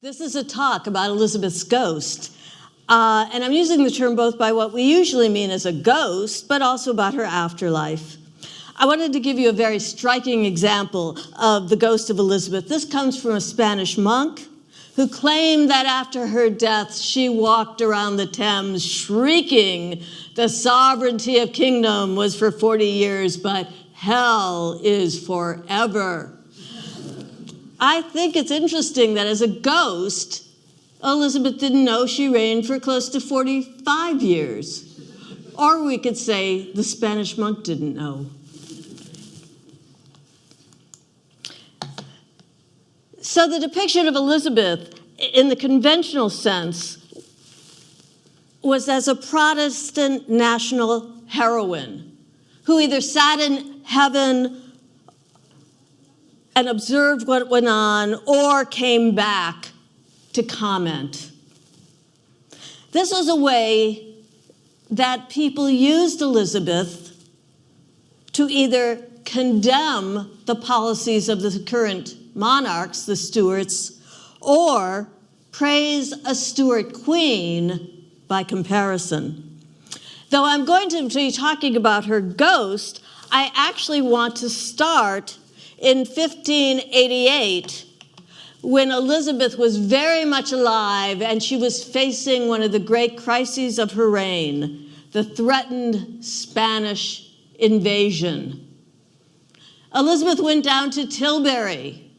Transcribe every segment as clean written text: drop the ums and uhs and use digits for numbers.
This is a talk about Elizabeth's ghost, and I'm using the term both by what we usually mean as a ghost, but also about her afterlife. I wanted to give you a very striking example of the ghost of Elizabeth. This comes from a Spanish monk who claimed that after her death, she walked around the Thames shrieking, "The sovereignty of kingdom was for 40 years, but hell is forever." I think it's interesting that as a ghost, Elizabeth didn't know she reigned for close to 45 years. Or we could say the Spanish monk didn't know. So the depiction of Elizabeth, in the conventional sense, was as a Protestant national heroine who either sat in heaven and observed what went on, or came back to comment. This was a way that people used Elizabeth to either condemn the policies of the current monarchs, the Stuarts, or praise a Stuart queen by comparison. Though I'm going to be talking about her ghost, I actually want to start in 1588, when Elizabeth was very much alive and she was facing one of the great crises of her reign, the threatened Spanish invasion. Elizabeth went down to Tilbury,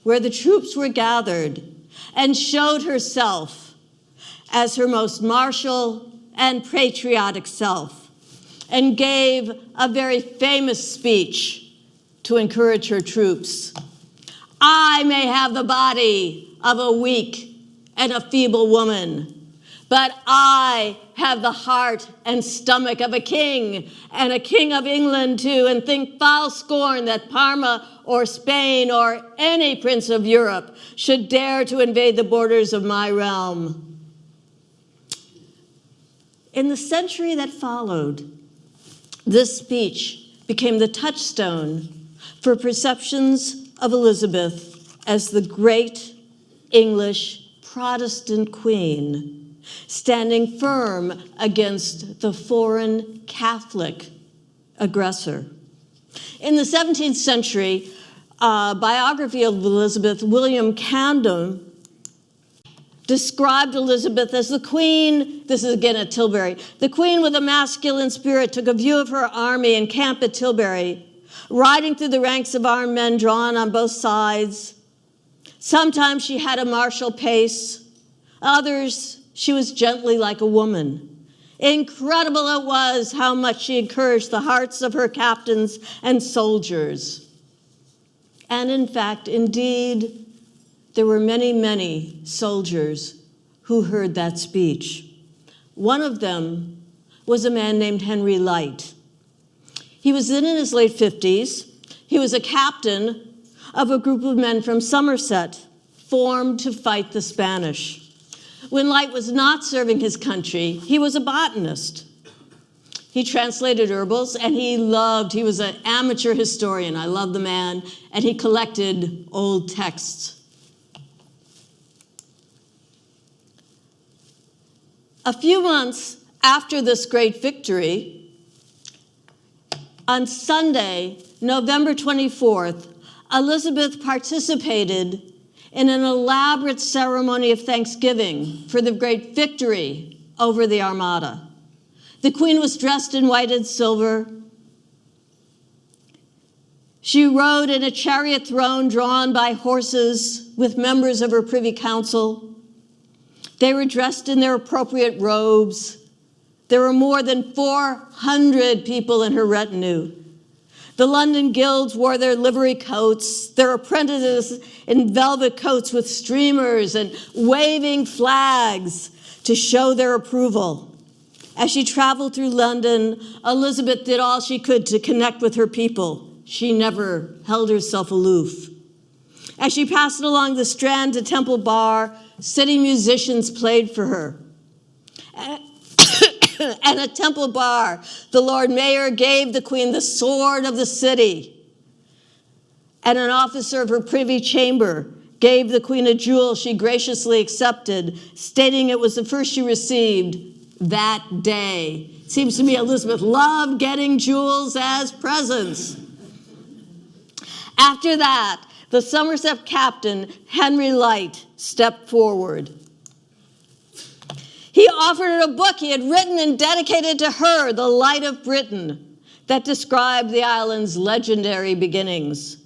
where the troops were gathered, and showed herself as her most martial and patriotic self, and gave a very famous speech to encourage her troops. "I may have the body of a weak and a feeble woman, but I have the heart and stomach of a king, and a king of England too, and think foul scorn that Parma or Spain or any prince of Europe should dare to invade the borders of my realm." In the century that followed, this speech became the touchstone for perceptions of Elizabeth as the great English Protestant queen, standing firm against the foreign Catholic aggressor. In the 17th century, biography of Elizabeth, William Camden, described Elizabeth as the queen, this is again at Tilbury, the queen with a masculine spirit took a view of her army encamped at Tilbury, riding through the ranks of armed men drawn on both sides. Sometimes she had a martial pace. Others, she was gently like a woman. Incredible it was how much she encouraged the hearts of her captains and soldiers. And in fact, indeed, there were many, many soldiers who heard that speech. One of them was a man named Henry Light. He was in his late 50s. He was a captain of a group of men from Somerset, formed to fight the Spanish. When Light was not serving his country, he was a botanist. He translated herbals, and he was an amateur historian. I love the man, and he collected old texts. A few months after this great victory, on Sunday, November 24th, Elizabeth participated in an elaborate ceremony of thanksgiving for the great victory over the Armada. The Queen was dressed in white and silver. She rode in a chariot throne drawn by horses with members of her Privy Council. They were dressed in their appropriate robes. There were more than 400 people in her retinue. The London guilds wore their livery coats, their apprentices in velvet coats with streamers and waving flags to show their approval. As she traveled through London, Elizabeth did all she could to connect with her people. She never held herself aloof. As she passed along the Strand to Temple Bar, city musicians played for her. And at Temple Bar, the Lord Mayor gave the Queen the sword of the city. And an officer of her privy chamber gave the queen a jewel she graciously accepted, stating it was the first she received that day. Seems to me Elizabeth loved getting jewels as presents. After that, the Somerset captain, Henry Light, stepped forward. He offered her a book he had written and dedicated to her, The Light of Britain, that described the island's legendary beginnings.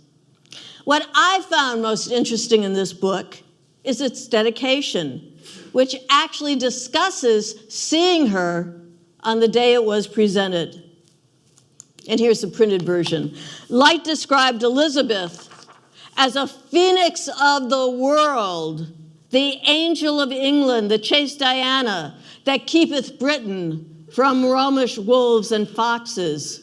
What I found most interesting in this book is its dedication, which actually discusses seeing her on the day it was presented. And here's the printed version. Light described Elizabeth as a phoenix of the world, the angel of England, the chaste Diana, that keepeth Britain from Romish wolves and foxes.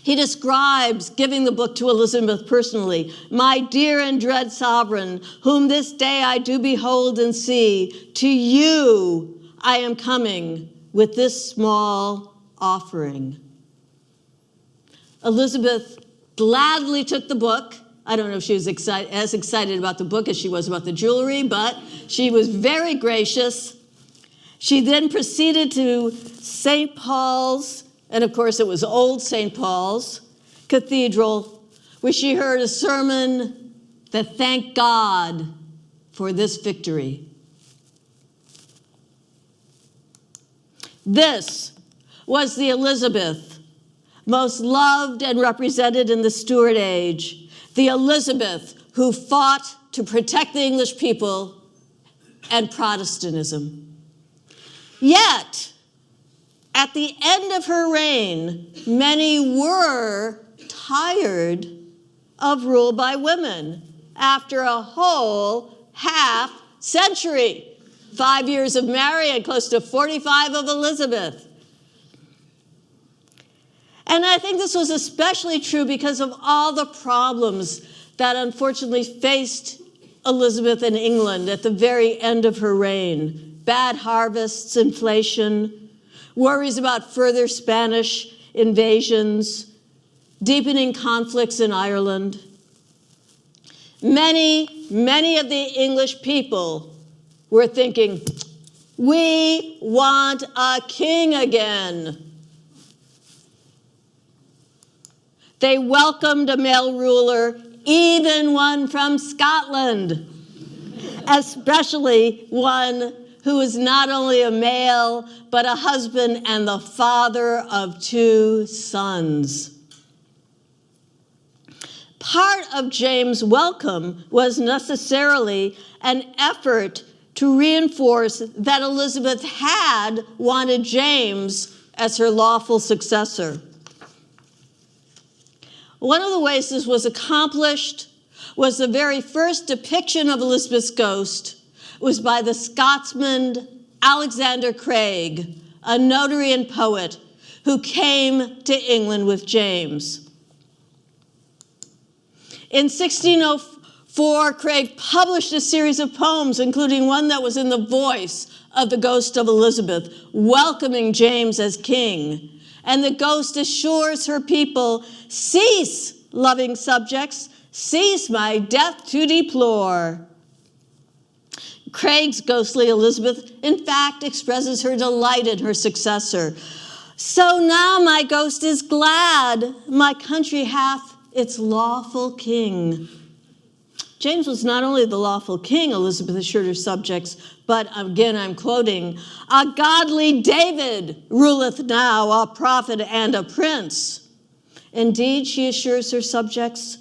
He describes giving the book to Elizabeth personally, my dear and dread sovereign, whom this day I do behold and see, to you I am coming with this small offering. Elizabeth gladly took the book. I don't know if she was as excited about the book as she was about the jewelry, but she was very gracious. She then proceeded to St. Paul's, and of course it was Old St. Paul's Cathedral, where she heard a sermon that thanked God for this victory. This was the Elizabeth most loved and represented in the Stuart age, the Elizabeth who fought to protect the English people and Protestantism. Yet, at the end of her reign, many were tired of rule by women after a whole half century. 5 years of Mary and close to 45 of Elizabeth. And I think this was especially true because of all the problems that unfortunately faced Elizabeth in England at the very end of her reign. Bad harvests, inflation, worries about further Spanish invasions, deepening conflicts in Ireland. Many of the English people were thinking, we want a king again. They welcomed a male ruler, even one from Scotland, especially one who was not only a male, but a husband and the father of 2 sons. Part of James' welcome was necessarily an effort to reinforce that Elizabeth had wanted James as her lawful successor. One of the ways this was accomplished was the very first depiction of Elizabeth's ghost was by the Scotsman Alexander Craig, a notary and poet who came to England with James. In 1604, Craig published a series of poems, including one that was in the voice of the ghost of Elizabeth, welcoming James as king. And the ghost assures her people, cease, loving subjects, cease my death to deplore. Craig's ghostly Elizabeth, in fact, expresses her delight in her successor. So now my ghost is glad, my country hath its lawful king. James was not only the lawful king, Elizabeth assured her subjects, but again I'm quoting, a godly David ruleth now, a prophet and a prince. Indeed, she assures her subjects,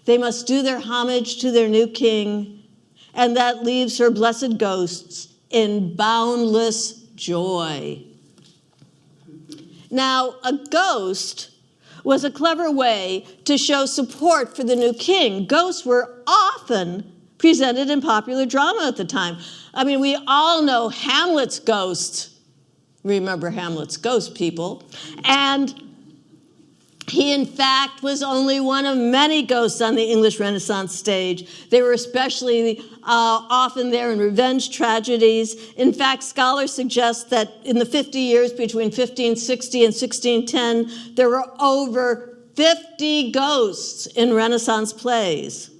they must do their homage to their new king, and that leaves her blessed ghosts in boundless joy. Now, a ghost was a clever way to show support for the new king. Ghosts were often presented in popular drama at the time. I mean, we all know Hamlet's ghost. Remember Hamlet's ghost, people. And he, in fact, was only one of many ghosts on the English Renaissance stage. They were especially often there in revenge tragedies. In fact, scholars suggest that in the 50 years between 1560 and 1610, there were over 50 ghosts in Renaissance plays.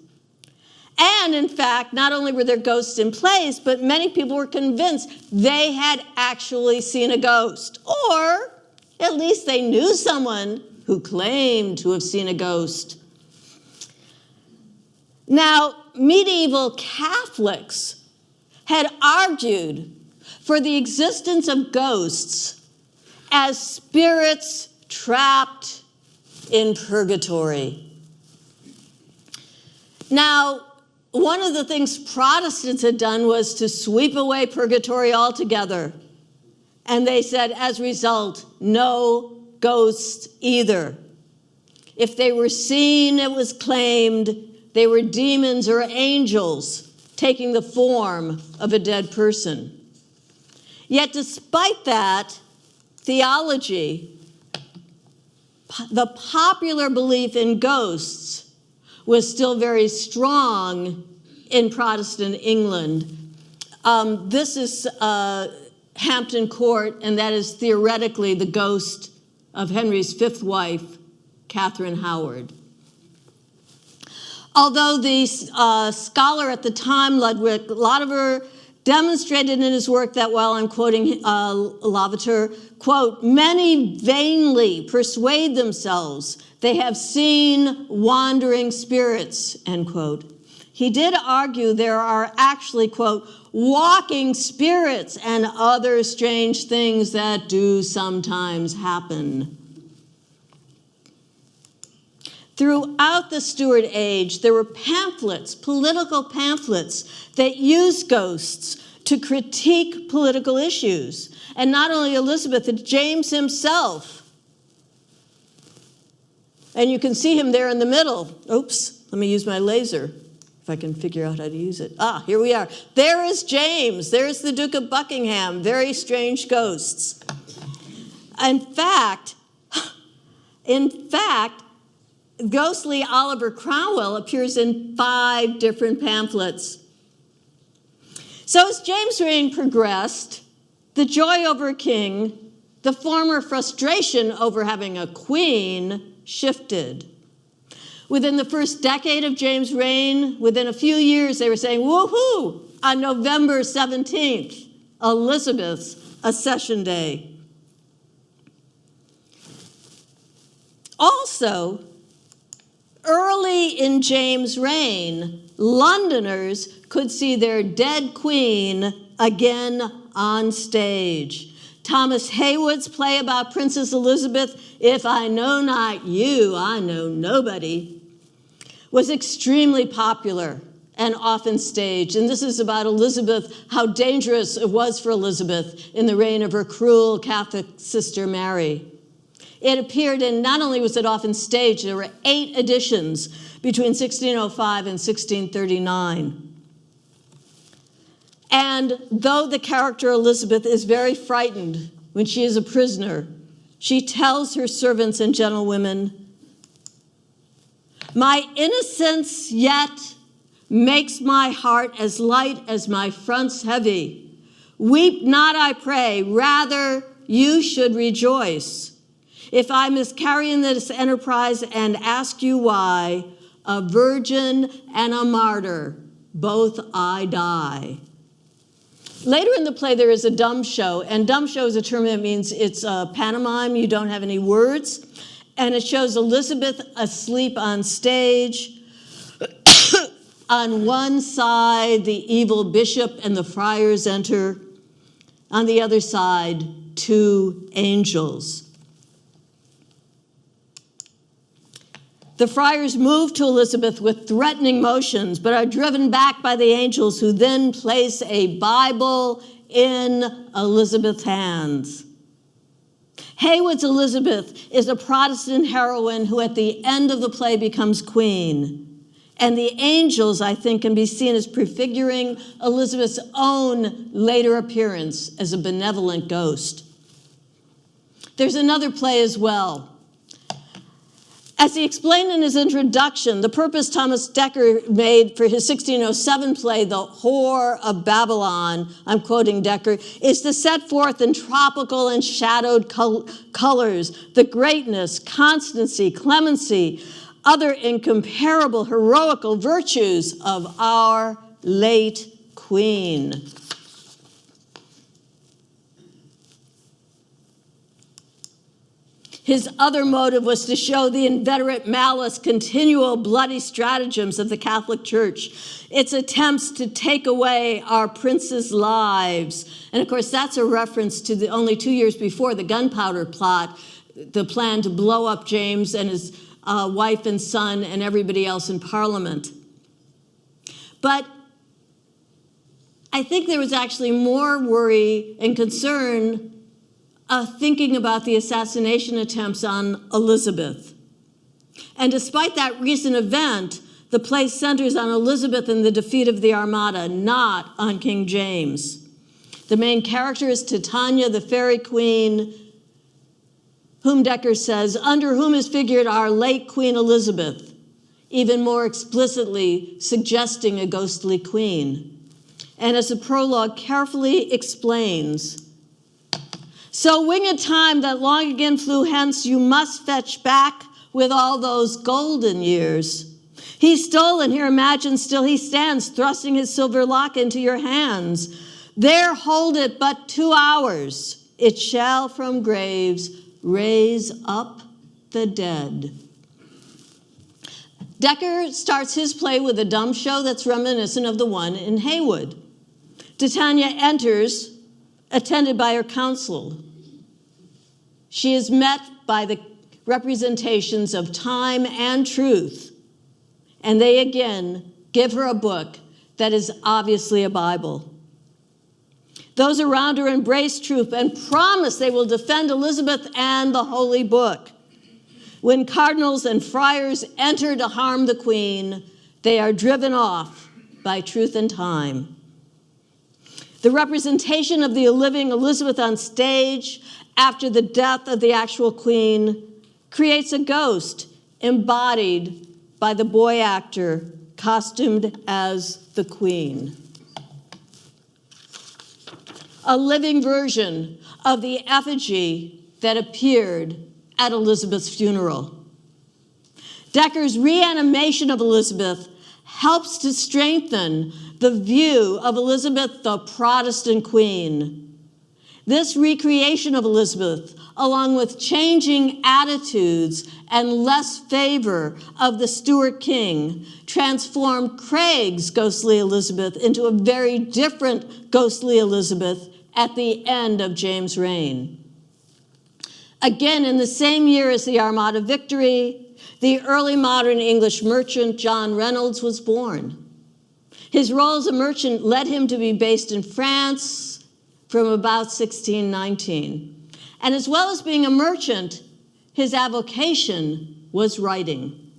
And in fact, not only were there ghosts in plays, but many people were convinced they had actually seen a ghost, or at least they knew someone who claimed to have seen a ghost. Now, medieval Catholics had argued for the existence of ghosts as spirits trapped in purgatory. Now, one of the things Protestants had done was to sweep away purgatory altogether. And they said, as a result, no ghosts either. If they were seen, it was claimed they were demons or angels taking the form of a dead person. Yet despite that theology, the popular belief in ghosts was still very strong in Protestant England. This is Hampton Court, and that is theoretically the ghost of Henry's fifth wife, Catherine Howard. Although the scholar at the time, Ludwig Latimer, demonstrated in his work that, while I'm quoting Lavater, quote, many vainly persuade themselves they have seen wandering spirits, end quote. He did argue there are actually, quote, walking spirits and other strange things that do sometimes happen. Throughout the Stuart age, there were pamphlets, political pamphlets, that used ghosts to critique political issues. And not only Elizabeth, but James himself. And you can see him there in the middle. Oops, let me use my laser, if I can figure out how to use it. Ah, here we are. There is James. There's the Duke of Buckingham. Very strange ghosts. In fact, ghostly Oliver Cromwell appears in 5 different pamphlets. So as James' reign progressed, the joy over a king, the former frustration over having a queen, shifted. Within the first decade of James' reign, within a few years, they were saying, woohoo, on November 17th, Elizabeth's accession day. Also, early in James' reign, Londoners could see their dead queen again on stage. Thomas Heywood's play about Princess Elizabeth, If I Know Not You, I Know Nobody, was extremely popular and often staged. And this is about Elizabeth, how dangerous it was for Elizabeth in the reign of her cruel Catholic sister Mary. It appeared, and not only was it often staged, there were 8 editions between 1605 and 1639. And though the character Elizabeth is very frightened when she is a prisoner, she tells her servants and gentlewomen, my innocence yet makes my heart as light as my front's heavy. Weep not, I pray, rather you should rejoice. If I miscarry in this enterprise and ask you why, a virgin and a martyr, both I die. Later in the play, there is a dumb show, and dumb show is a term that means it's a pantomime, you don't have any words, and it shows Elizabeth asleep on stage. On one side, the evil bishop and the friars enter. On the other side, 2 angels. The friars move to Elizabeth with threatening motions, but are driven back by the angels, who then place a Bible in Elizabeth's hands. Heywood's Elizabeth is a Protestant heroine who at the end of the play becomes queen. And the angels, I think, can be seen as prefiguring Elizabeth's own later appearance as a benevolent ghost. There's another play as well. As he explained in his introduction, the purpose Thomas Dekker made for his 1607 play, The Whore of Babylon, I'm quoting Dekker, is to set forth in tropical and shadowed colors the greatness, constancy, clemency other incomparable heroical virtues of our late Queen. His other motive was to show the inveterate malice, continual bloody stratagems of the Catholic Church, its attempts to take away our princes' lives. And of course, that's a reference to only 2 years before the gunpowder plot, the plan to blow up James and his wife and son and everybody else in Parliament. But I think there was actually more worry and concern thinking about the assassination attempts on Elizabeth. And despite that recent event, the play centers on Elizabeth and the defeat of the Armada, not on King James. The main character is Titania, the fairy queen, whom Dekker says, under whom is figured our late Queen Elizabeth, even more explicitly suggesting a ghostly queen. And as the prologue carefully explains, so winged time that long again flew hence, you must fetch back with all those golden years. He stole, and here imagine still he stands, thrusting his silver lock into your hands. There hold it but 2 hours. It shall from graves raise up the dead. Dekker starts his play with a dumb show that's reminiscent of the one in Heywood. Titania enters, attended by her council. She is met by the representations of time and truth, and they again give her a book that is obviously a Bible. Those around her embrace truth and promise they will defend Elizabeth and the Holy Book. When cardinals and friars enter to harm the Queen, they are driven off by truth and time. The representation of the living Elizabeth on stage after the death of the actual Queen creates a ghost embodied by the boy actor costumed as the Queen. A living version of the effigy that appeared at Elizabeth's funeral. Dekker's reanimation of Elizabeth helps to strengthen the view of Elizabeth, the Protestant Queen. This recreation of Elizabeth, along with changing attitudes and less favor of the Stuart king, transformed Craig's ghostly Elizabeth into a very different ghostly Elizabeth at the end of James' reign. Again, in the same year as the Armada victory, the early modern English merchant John Reynolds was born. His role as a merchant led him to be based in France from about 1619. And as well as being a merchant, his avocation was writing.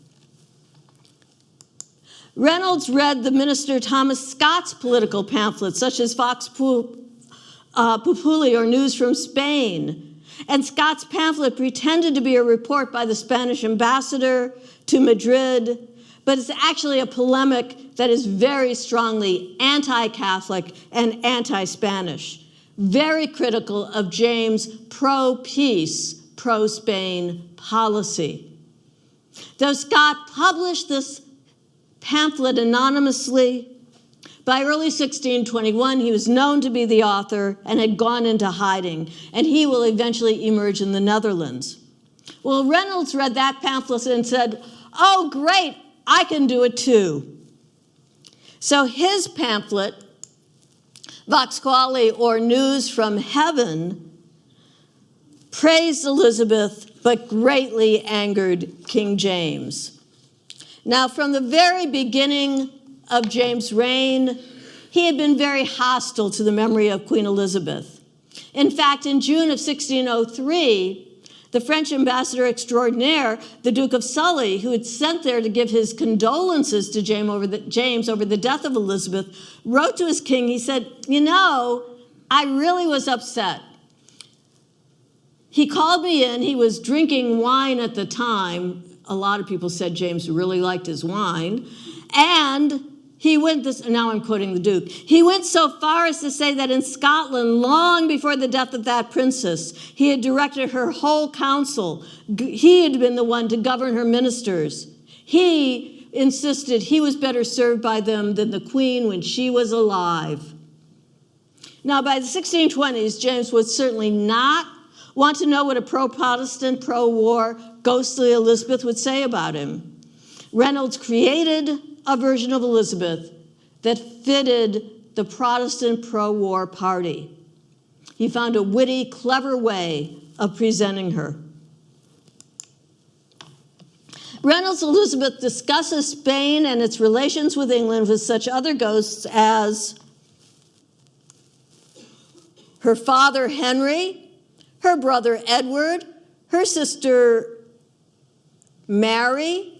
Reynolds read the minister Thomas Scott's political pamphlets, such as Vox Populi or News from Spain. And Scott's pamphlet pretended to be a report by the Spanish ambassador to Madrid, but it's actually a polemic that is very strongly anti-Catholic and anti-Spanish, very critical of James' pro-peace, pro-Spain policy. Though Scott published this pamphlet anonymously, by early 1621, he was known to be the author and had gone into hiding, and he will eventually emerge in the Netherlands. Well, Reynolds read that pamphlet and said, "Oh, great, I can do it too." So his pamphlet, Vox Populi, or News from Heaven, praised Elizabeth but greatly angered King James. Now, from the very beginning of James' reign, he had been very hostile to the memory of Queen Elizabeth. In fact, in June of 1603, the French ambassador extraordinaire, the Duke of Sully, who had sent there to give his condolences to James over the death of Elizabeth, wrote to his king. He said, "You know, I really was upset. He called me in. He was drinking wine at the time." A lot of people said James really liked his wine. And he went this, now I'm quoting the Duke, he went so far as to say that in Scotland, long before the death of that princess, he had directed her whole council. He had been the one to govern her ministers. He insisted he was better served by them than the Queen when she was alive. Now, by the 1620s, James would certainly not want to know what a pro-Protestant, pro-war, ghostly Elizabeth would say about him. Reynolds created a version of Elizabeth that fitted the Protestant pro-war party. He found a witty, clever way of presenting her. Reynolds' Elizabeth discusses Spain and its relations with England with such other ghosts as her father Henry, her brother Edward, her sister Mary,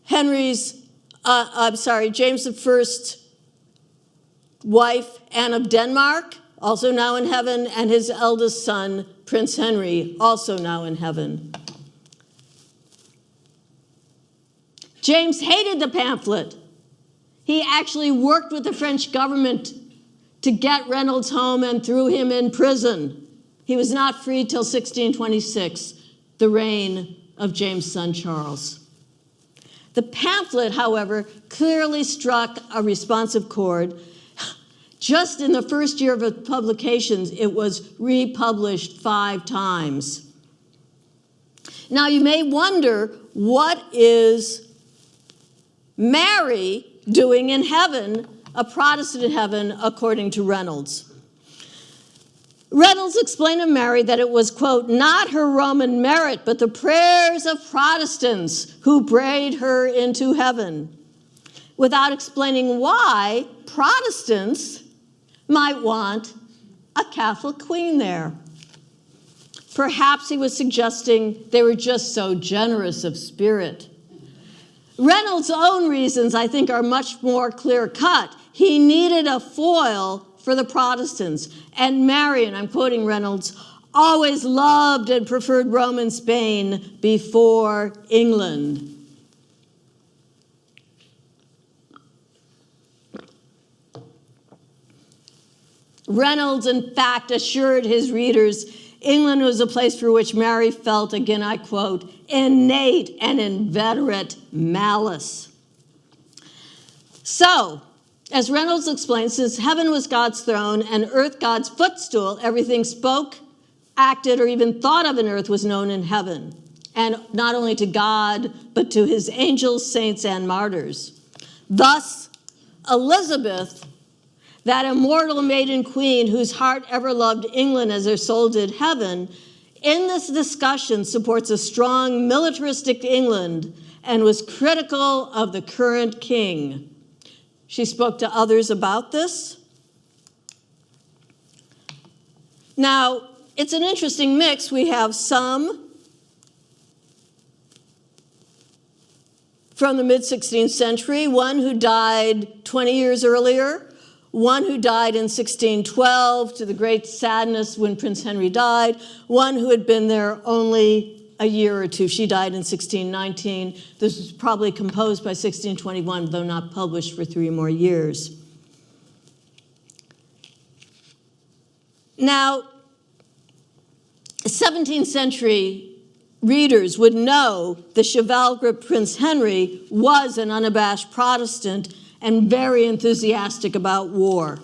James I's wife, Anne of Denmark, also now in heaven, and his eldest son, Prince Henry, also now in heaven. James hated the pamphlet. He actually worked with the French government to get Reynolds home and threw him in prison. He was not freed till 1626, the reign of James' son Charles. The pamphlet, however, clearly struck a responsive chord. Just in the first year of its publications, it was republished 5 times. Now, you may wonder, what is Mary doing in heaven, a Protestant in heaven, according to Reynolds? Reynolds explained to Mary that it was, quote, not her Roman merit, but the prayers of Protestants who prayed her into heaven, without explaining why Protestants might want a Catholic queen there. Perhaps he was suggesting they were just so generous of spirit. Reynolds' own reasons, I think, are much more clear-cut. He needed a foil for the Protestants. And Mary, and I'm quoting Reynolds, always loved and preferred Rome and Spain before England. Reynolds, in fact, assured his readers England was a place for which Mary felt, again I quote, innate and inveterate malice. So, as Reynolds explains, since heaven was God's throne and earth God's footstool, everything spoke, acted, or even thought of in earth was known in heaven. And not only to God, but to his angels, saints, and martyrs. Thus, Elizabeth, that immortal maiden queen whose heart ever loved England as her soul did heaven, in this discussion supports a strong militaristic England and was critical of the current king. She spoke to others about this. Now, it's an interesting mix. We have some from the mid-16th century, one who died 20 years earlier, one who died in 1612 to the great sadness when Prince Henry died, one who had been there only a year or two. She died in 1619. This was probably composed by 1621, though not published for 3 more years. Now, 17th century readers would know the chivalric Prince Henry was an unabashed Protestant and very enthusiastic about war.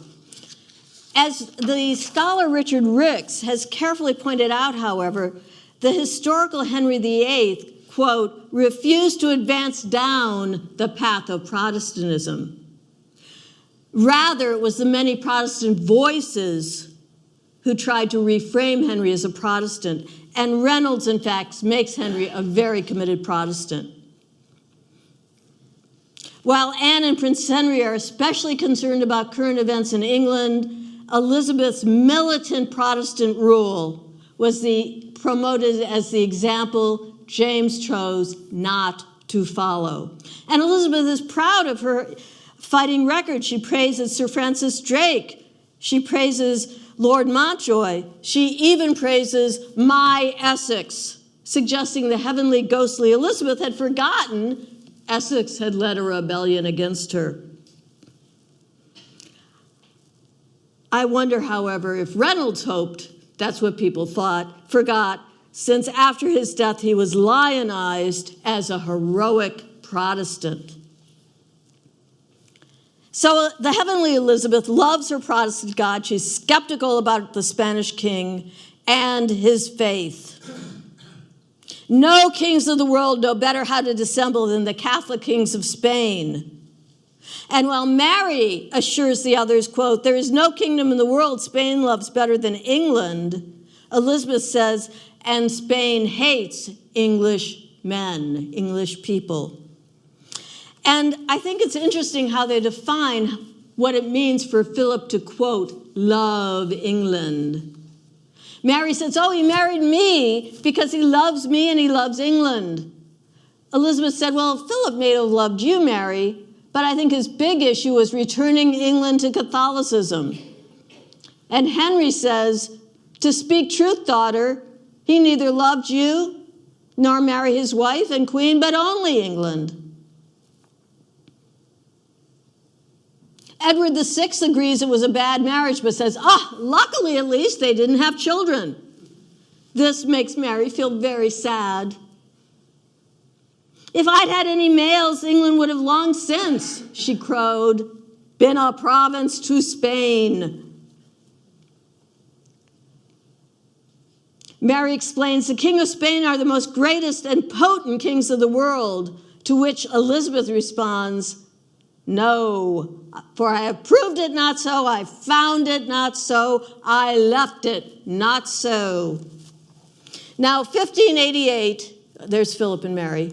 As the scholar Richard Ricks has carefully pointed out, however, the historical Henry VIII, quote, refused to advance down the path of Protestantism. Rather, it was the many Protestant voices who tried to reframe Henry as a Protestant. And Reynolds, in fact, makes Henry a very committed Protestant. While Anne and Prince Henry are especially concerned about current events in England, Elizabeth's militant Protestant rule was promoted as the example James chose not to follow. And Elizabeth is proud of her fighting record. She praises Sir Francis Drake. She praises Lord Montjoy. She even praises my Essex, suggesting the heavenly ghostly Elizabeth had forgotten Essex had led a rebellion against her. I wonder, however, if Reynolds hoped, that's what people thought, forgot since after his death he was lionized as a heroic Protestant. So the heavenly Elizabeth loves her Protestant God. She's skeptical about the Spanish king and his faith. No kings of the world know better how to dissemble than the Catholic kings of Spain. And while Mary assures the others, quote, there is no kingdom in the world Spain loves better than England, Elizabeth says, and Spain hates English men, English people. And I think it's interesting how they define what it means for Philip to, quote, love England. Mary says, oh, he married me because he loves me and he loves England. Elizabeth said, well, Philip may have loved you, Mary, but I think his big issue was returning England to Catholicism. And Henry says, to speak truth, daughter, he neither loved you nor marry his wife and queen, but only England. Edward VI agrees it was a bad marriage, but says, luckily at least they didn't have children. This makes Mary feel very sad. If I'd had any males, England would have long since, she crowed, been a province to Spain. Mary explains, the king of Spain are the most greatest and potent kings of the world, to which Elizabeth responds, no, for I have proved it not so, I found it not so, I left it not so. Now, 1588, there's Philip and Mary.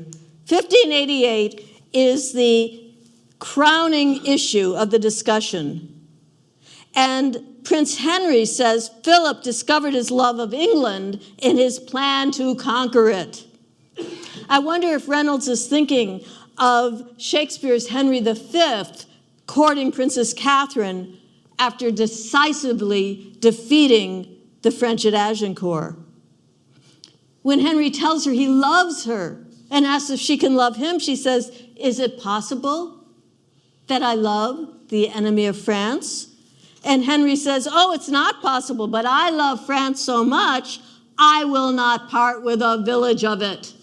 1588 is the crowning issue of the discussion. And Prince Henry says Philip discovered his love of England in his plan to conquer it. I wonder if Reynolds is thinking of Shakespeare's Henry V courting Princess Catherine after decisively defeating the French at Agincourt. When Henry tells her he loves her and asks if she can love him, she says, is it possible that I love the enemy of France? And Henry says, oh, it's not possible, but I love France so much, I will not part with a village of it.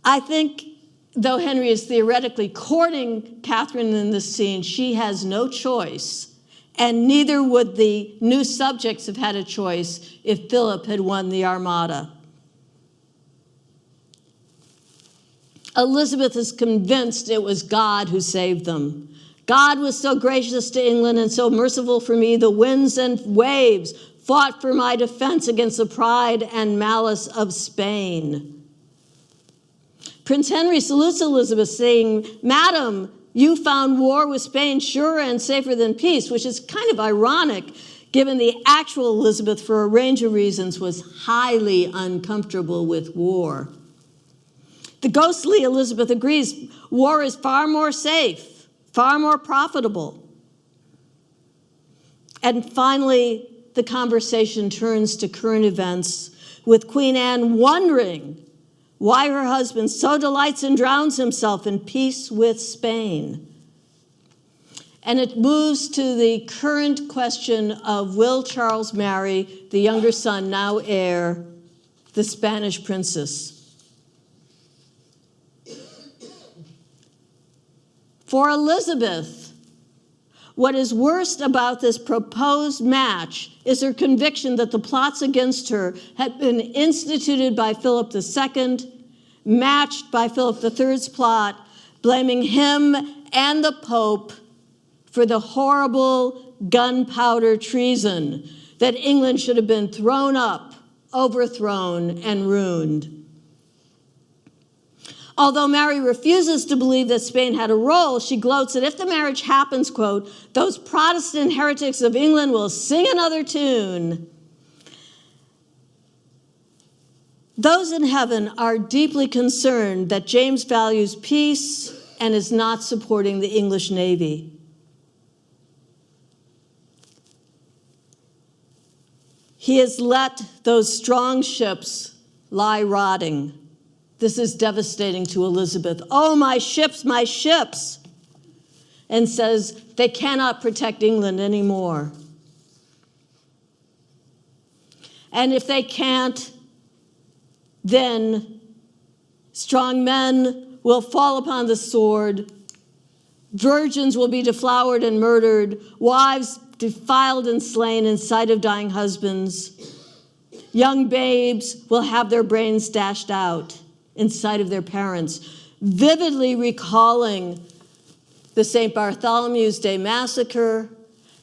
I think, though Henry is theoretically courting Catherine in this scene, she has no choice, and neither would the new subjects have had a choice if Philip had won the Armada. Elizabeth is convinced it was God who saved them. God was so gracious to England and so merciful for me, the winds and waves fought for my defense against the pride and malice of Spain. Prince Henry salutes Elizabeth, saying, Madam, you found war with Spain surer and safer than peace, which is kind of ironic, given the actual Elizabeth, for a range of reasons, was highly uncomfortable with war. The ghostly Elizabeth agrees war is far more safe, far more profitable. And finally, the conversation turns to current events, with Queen Anne wondering why her husband so delights and drowns himself in peace with Spain. And it moves to the current question of, will Charles marry the younger son, now heir, the Spanish princess? For Elizabeth, what is worst about this proposed match is her conviction that the plots against her had been instituted by Philip II, matched by Philip III's plot, blaming him and the Pope for the horrible gunpowder treason that England should have been thrown up, overthrown, and ruined. Although Mary refuses to believe that Spain had a role, she gloats that if the marriage happens, quote, those Protestant heretics of England will sing another tune. Those in heaven are deeply concerned that James values peace and is not supporting the English Navy. He has let those strong ships lie rotting. This is devastating to Elizabeth. Oh, my ships, and says they cannot protect England anymore. And if they can't, then strong men will fall upon the sword. Virgins will be deflowered and murdered. Wives defiled and slain in sight of dying husbands. Young babes will have their brains dashed out in sight of their parents, vividly recalling the St. Bartholomew's Day massacre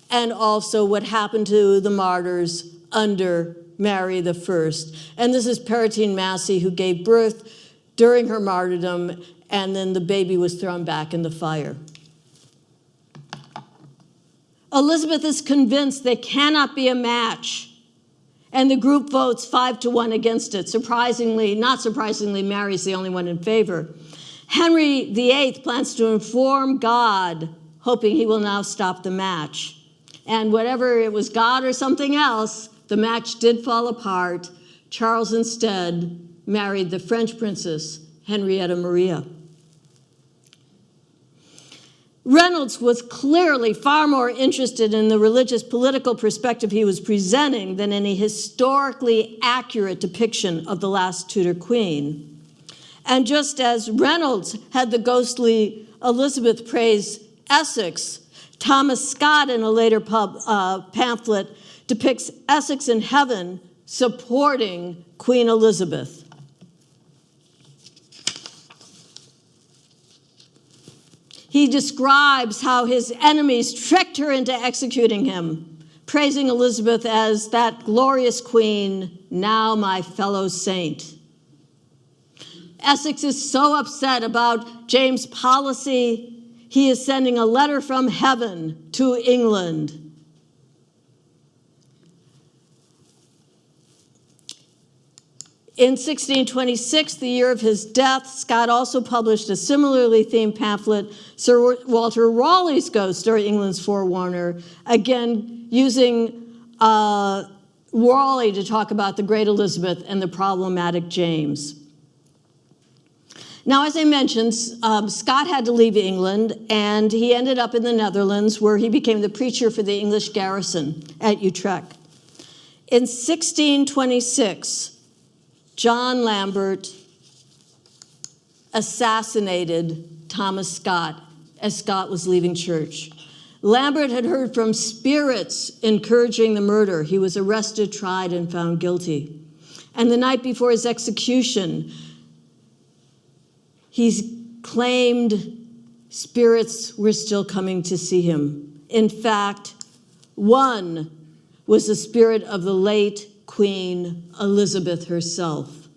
and also what happened to the martyrs under Mary I. And this is Peregrine Massey, who gave birth during her martyrdom, and then the baby was thrown back in the fire. Elizabeth is convinced they cannot be a match, and the group votes 5-1 against it. Surprisingly, not surprisingly, Mary's the only one in favor. Henry VIII plans to inform God, hoping he will now stop the match. And whatever it was, God or something else, the match did fall apart. Charles instead married the French princess, Henrietta Maria. Reynolds was clearly far more interested in the religious political perspective he was presenting than any historically accurate depiction of the last Tudor queen. And just as Reynolds had the ghostly Elizabeth praise Essex, Thomas Scott in a later pamphlet depicts Essex in heaven supporting Queen Elizabeth. He describes how his enemies tricked her into executing him, praising Elizabeth as that glorious queen, now my fellow saint. Essex is so upset about James' policy, he is sending a letter from heaven to England. In 1626, the year of his death, Scott also published a similarly themed pamphlet, Sir Walter Raleigh's Ghost, or England's Forerunner, again using Raleigh to talk about the great Elizabeth and the problematic James. Now, as I mentioned, Scott had to leave England, and he ended up in the Netherlands, where he became the preacher for the English garrison at Utrecht. In 1626, John Lambert assassinated Thomas Scott as Scott was leaving church. Lambert had heard from spirits encouraging the murder. He was arrested, tried, and found guilty. And the night before his execution, he claimed spirits were still coming to see him. In fact, one was the spirit of the late Queen Elizabeth herself.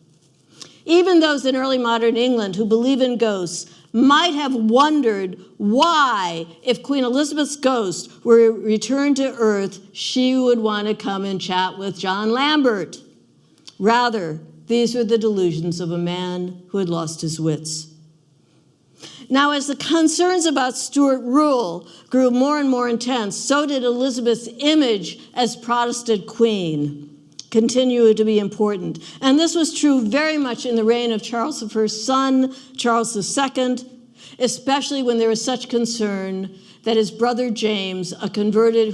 Even those in early modern England who believe in ghosts might have wondered why, if Queen Elizabeth's ghost were returned to earth, she would want to come and chat with John Lambert. Rather, these were the delusions of a man who had lost his wits. Now, as the concerns about Stuart rule grew more and more intense, so did Elizabeth's image as Protestant queen continue to be important. And this was true very much in the reign of Charles I's son, Charles II, especially when there was such concern that his brother James, who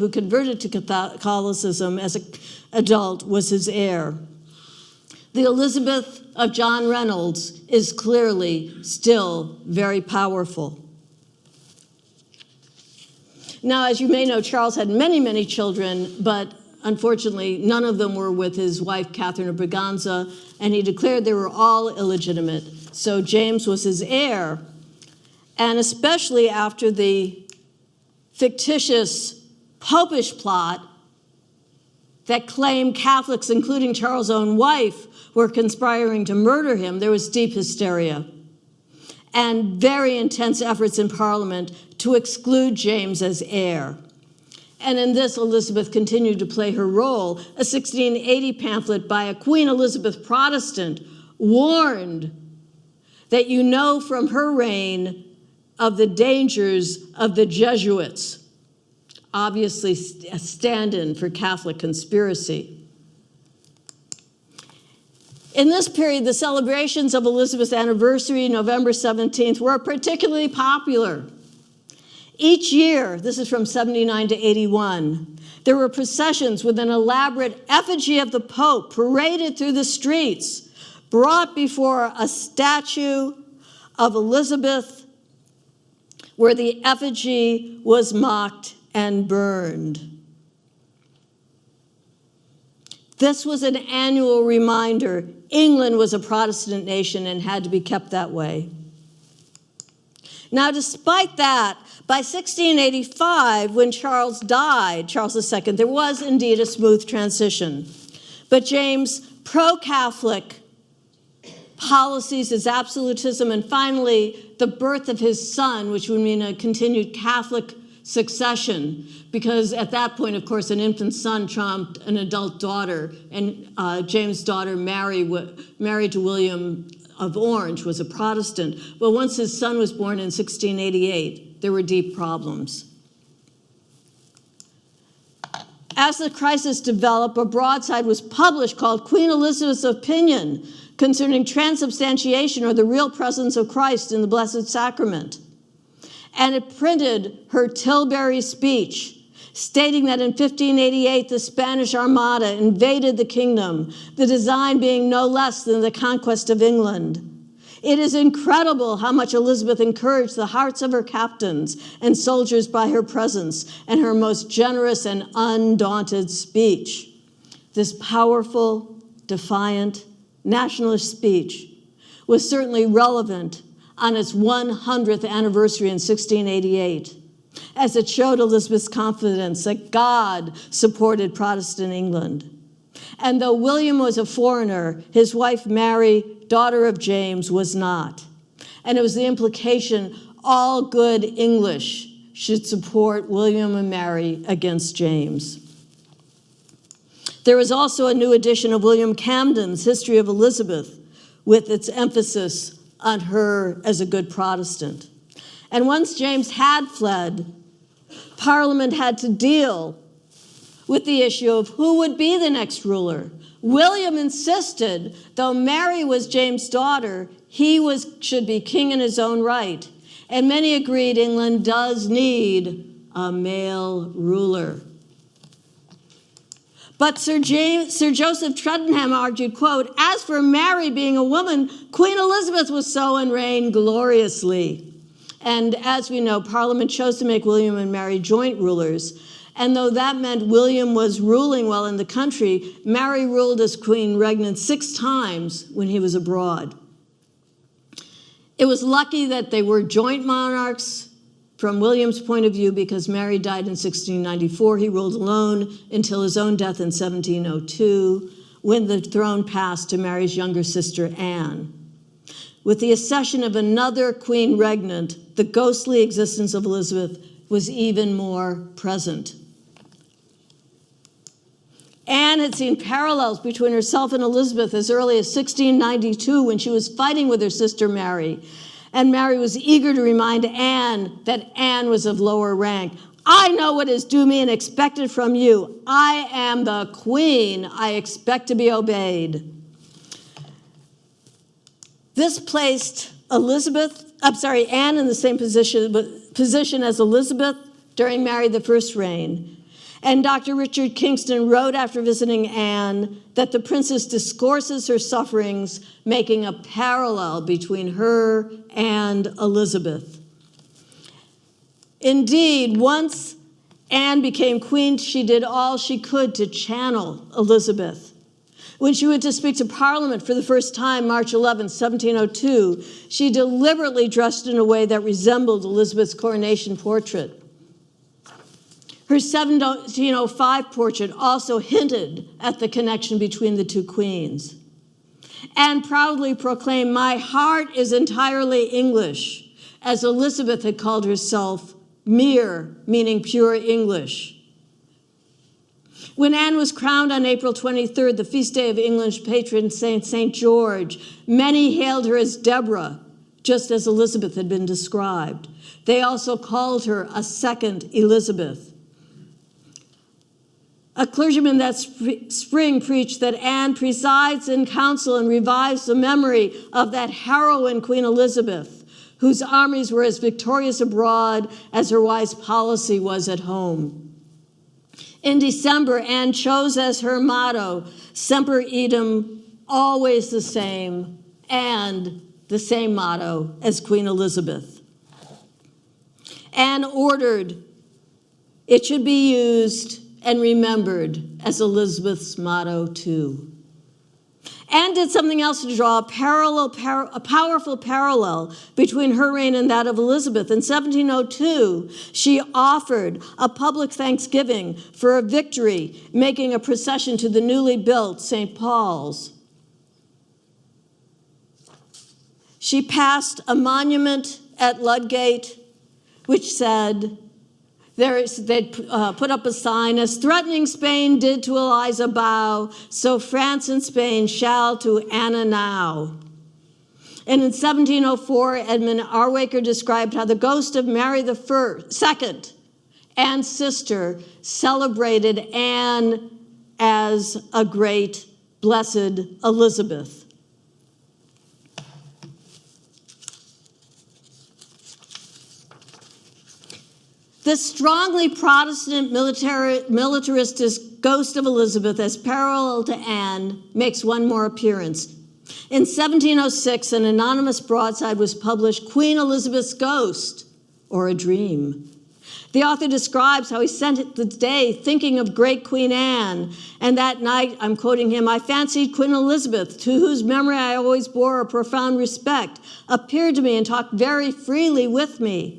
converted to Catholicism as an adult, was his heir. The Elizabeth of John Reynolds is clearly still very powerful. Now, as you may know, Charles had many, many children, but unfortunately, none of them were with his wife, Catherine of Braganza, and he declared they were all illegitimate. So James was his heir. And especially after the fictitious popish plot that claimed Catholics, including Charles' own wife, were conspiring to murder him, there was deep hysteria and very intense efforts in Parliament to exclude James as heir. And in this, Elizabeth continued to play her role. A 1680 pamphlet by a Queen Elizabeth Protestant warned that you know from her reign of the dangers of the Jesuits, obviously a stand-in for Catholic conspiracy. In this period, the celebrations of Elizabeth's anniversary, November 17th, were particularly popular. Each year, this is from 79 to 81, there were processions with an elaborate effigy of the Pope paraded through the streets, brought before a statue of Elizabeth, where the effigy was mocked and burned. This was an annual reminder England was a Protestant nation and had to be kept that way. Now, despite that, by 1685, when Charles died, Charles II, there was indeed a smooth transition. But James' pro-Catholic policies, his absolutism, and finally the birth of his son, which would mean a continued Catholic succession, because at that point, of course, an infant son trumped an adult daughter, and James' daughter Mary, married to William of Orange, was a Protestant. Well, once his son was born in 1688, there were deep problems. As the crisis developed, a broadside was published called Queen Elizabeth's Opinion concerning transubstantiation, or the real presence of Christ in the Blessed Sacrament. And it printed her Tilbury speech, stating that in 1588 the Spanish Armada invaded the kingdom, the design being no less than the conquest of England. It is incredible how much Elizabeth encouraged the hearts of her captains and soldiers by her presence and her most generous and undaunted speech. This powerful, defiant, nationalist speech was certainly relevant on its 100th anniversary in 1688, as it showed Elizabeth's confidence that God supported Protestant England. And though William was a foreigner, his wife Mary, daughter of James, was not. And it was the implication all good English should support William and Mary against James. There was also a new edition of William Camden's History of Elizabeth, with its emphasis on her as a good Protestant. And once James had fled, Parliament had to deal with the issue of who would be the next ruler. William insisted, though Mary was James' daughter, he should be king in his own right. And many agreed England does need a male ruler. But Sir Joseph Tredenham argued, quote, "As for Mary being a woman, Queen Elizabeth was so and reigned gloriously." And as we know, Parliament chose to make William and Mary joint rulers. And though that meant William was ruling while in the country, Mary ruled as queen regnant 6 times when he was abroad. It was lucky that they were joint monarchs from William's point of view, because Mary died in 1694. He ruled alone until his own death in 1702, when the throne passed to Mary's younger sister, Anne. With the accession of another queen regnant, the ghostly existence of Elizabeth was even more present. Anne had seen parallels between herself and Elizabeth as early as 1692, when she was fighting with her sister Mary. And Mary was eager to remind Anne that Anne was of lower rank. "I know what is due me and expected from you. I am the queen. I expect to be obeyed." This placed Anne in the same position as Elizabeth during Mary I's reign. And Dr. Richard Kingston wrote after visiting Anne that the princess discourses her sufferings, making a parallel between her and Elizabeth. Indeed, once Anne became queen, she did all she could to channel Elizabeth. When she went to speak to Parliament for the first time, March 11, 1702, she deliberately dressed in a way that resembled Elizabeth's coronation portrait. Her 1705 portrait also hinted at the connection between the two queens. Anne proudly proclaimed, "My heart is entirely English," as Elizabeth had called herself mere, meaning pure English. When Anne was crowned on April 23rd, the feast day of England's patron saint, St. George, many hailed her as Deborah, just as Elizabeth had been described. They also called her a second Elizabeth. A clergyman that spring preached that Anne presides in council and revives the memory of that heroine, Queen Elizabeth, whose armies were as victorious abroad as her wise policy was at home. In December, Anne chose as her motto, Semper Idem, always the same, and the same motto as Queen Elizabeth. Anne ordered it should be used and remembered as Elizabeth's motto too. Anne did something else to draw a powerful parallel between her reign and that of Elizabeth. In 1702, she offered a public thanksgiving for a victory, making a procession to the newly built St. Paul's. She passed a monument at Ludgate which said, they'd put up a sign, as threatening Spain did to Eliza bow, so France and Spain shall to Anna now. And in 1704, Edmund Arwaker described how the ghost of Mary II, Anne's sister, celebrated Anne as a great, blessed Elizabeth. This strongly Protestant militaristic ghost of Elizabeth as parallel to Anne makes one more appearance. In 1706, an anonymous broadside was published, Queen Elizabeth's Ghost, or a Dream. The author describes how he spent the day thinking of great Queen Anne, and that night, I'm quoting him, I fancied Queen Elizabeth, to whose memory I always bore a profound respect, appeared to me and talked very freely with me.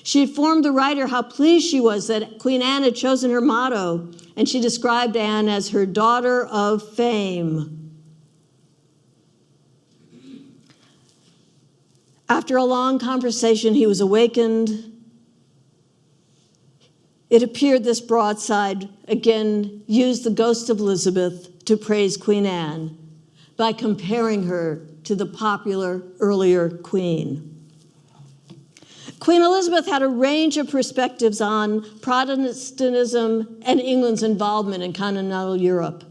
She informed the writer how pleased she was that Queen Anne had chosen her motto, and she described Anne as her daughter of fame. After a long conversation, he was awakened. It appeared this broadside, again, used the ghost of Elizabeth to praise Queen Anne by comparing her to the popular earlier queen. Queen Elizabeth had a range of perspectives on Protestantism and England's involvement in continental Europe.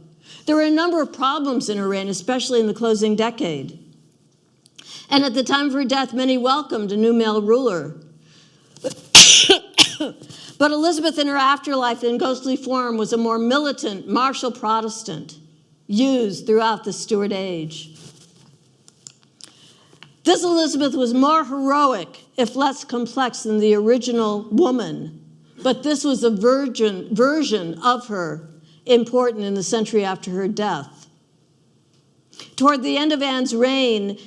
There were a number of problems in her reign, especially in the closing decade. And at the time of her death, many welcomed a new male ruler. But Elizabeth in her afterlife in ghostly form was a more militant, martial Protestant used throughout the Stuart age. This Elizabeth was more heroic, if less complex, than the original woman, but this was a version of her important in the century after her death. Toward the end of Anne's reign,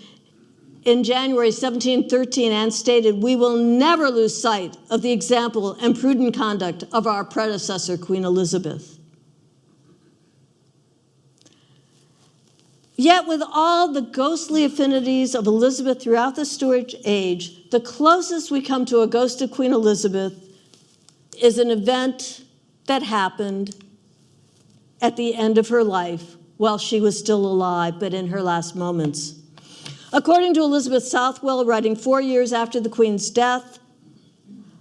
in January 1713, Anne stated, "We will never lose sight of the example and prudent conduct of our predecessor, Queen Elizabeth." Yet with all the ghostly affinities of Elizabeth throughout the Stuart age, the closest we come to a ghost of Queen Elizabeth is an event that happened at the end of her life while she was still alive, but in her last moments. According to Elizabeth Southwell, writing 4 years after the Queen's death,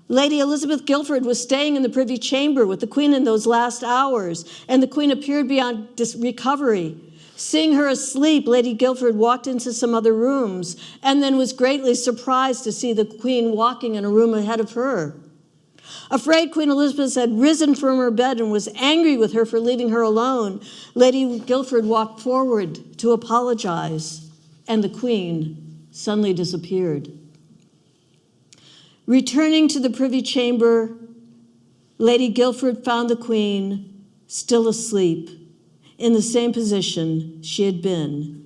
Lady Elizabeth Guildford was staying in the Privy Chamber with the Queen in those last hours, and the Queen appeared beyond recovery. Seeing her asleep, Lady Guildford walked into some other rooms and then was greatly surprised to see the Queen walking in a room ahead of her. Afraid Queen Elizabeth had risen from her bed and was angry with her for leaving her alone, Lady Guildford walked forward to apologize, and the Queen suddenly disappeared. Returning to the Privy Chamber, Lady Guildford found the Queen still asleep, in the same position she had been.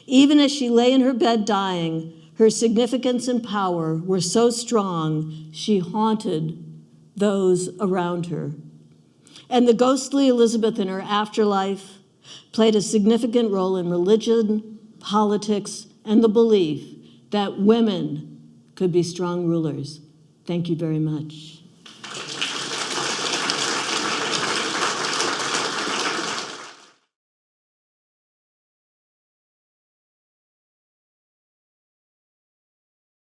Even as she lay in her bed dying, her significance and power were so strong she haunted those around her. And the ghostly Elizabeth in her afterlife played a significant role in religion, politics, and the belief that women could be strong rulers. Thank you very much.